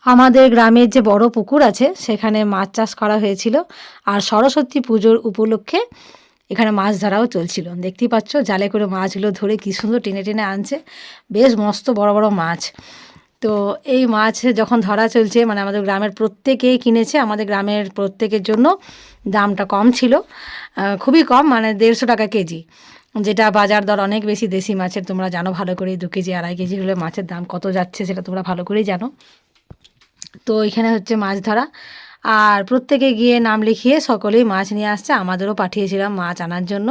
আমাদের গ্রামের যে বড় পুকুর আছে সেখানে মাছ চাষ করা হয়েছিল, আর সরস্বতী পুজোর উপলক্ষে এখানে মাছ ধরাও চলছিল। দেখতেই পাচ্ছ জালে করে মাছগুলো ধরে কী সুন্দর টেনে টেনে আনছে, বেশ মস্ত বড় বড় মাছ। তো এই মাছ যখন ধরা চলছে মানে আমাদের গ্রামের প্রত্যেকেই কিনেছে, আমাদের গ্রামের প্রত্যেকের জন্য দামটা কম ছিল, খুবই কম, মানে 150 টাকা কেজি, যেটা বাজার দর অনেক বেশি দেশি মাছের, তোমরা জানো ভালো করেই। 2 কেজি 2.5 কেজি হলে মাছের দাম কত যাচ্ছে সেটা তোমরা ভালো করেই জানো। তো এখানে হচ্ছে মাছ ধরা, আর প্রত্যেকে গিয়ে নাম লিখিয়ে সকলেই মাছ নিয়ে আসছে। আমাদেরও পাঠিয়েছিলাম মাছ আনার জন্য,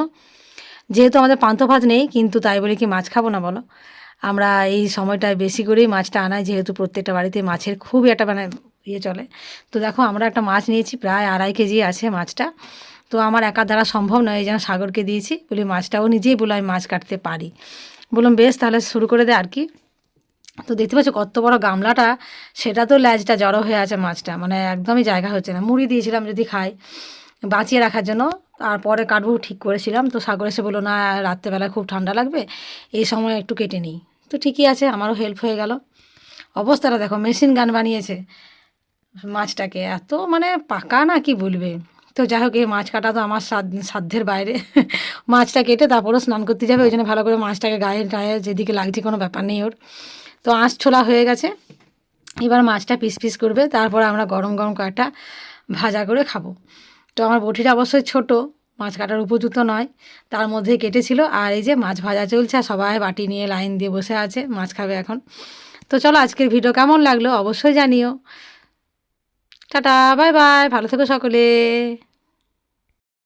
যেহেতু আমাদের পান্তা ভাত নেই, কিন্তু তাই বলে কি মাছ খাবো না বলো? আমরা এই সময়টায় বেশি করেই মাছটা আনাই, যেহেতু প্রত্যেকটা বাড়িতে মাছের খুবই একটা মানে ইয়ে চলে। তো দেখো আমরা একটা মাছ নিয়েছি, প্রায় 2.5 কেজি আছে মাছটা। তো আমার একার দ্বারা সম্ভব নয়, এই জন্য সাগরকে দিয়েছি, বলি মাছটাও নিজেই বলে আমি মাছ কাটতে পারি। বললাম বেশ তাহলে শুরু করে দে আর কি। তো দেখতে পাচ্ছ কত বড় গামলাটা, সেটা তো ল্যাজটা জড়ো হয়ে আছে মাছটা, মানে একদমই জায়গা হচ্ছে না। মুড়ি দিয়েছিলাম যদি খাই বাঁচিয়ে রাখার জন্য, আর পরে কাটবো ঠিক করেছিলাম। তো সাগর এসে বললো না রাত্রেবেলা খুব ঠান্ডা লাগবে, এই সময় একটু কেটে নিই। তো ঠিকই আছে, আমারও হেল্প হয়ে গেল। অবস্থাটা দেখো, মেশিন গান বানিয়েছে মাছটাকে, এত মানে পাকা না কি বলবে। তো যাই হোক, এই মাছ কাটা তো আমার সাধ্যের বাইরে। মাছটা কেটে তারপরও স্নান করতে যাবে, ওই জন্য ভালো করে মাছটাকে গায়ে গায়ে যেদিকে লাগছে কোনো ব্যাপার নেই ওর। তো আঁশ ছোলা হয়ে গেছে, এবার মাছটা পিস পিস করবে, তারপরে আমরা গরম গরম কয়েকটা ভাজা করে খাবো। তো আমার বটিটা অবশ্যই ছোট, মাছ কাটার উপযুক্ত নয়, তার মধ্যে কেটেছিল। আর এই যে মাছ ভাজা চলছে, আর সবাই বাটি নিয়ে লাইন দিয়ে বসে আছে, মাছ খাবে এখন। তো চলো আজকের ভিডিও কেমন লাগলো অবশ্যই জানিও। টাটা, বাই বাই, ভালো থেকো সকলে।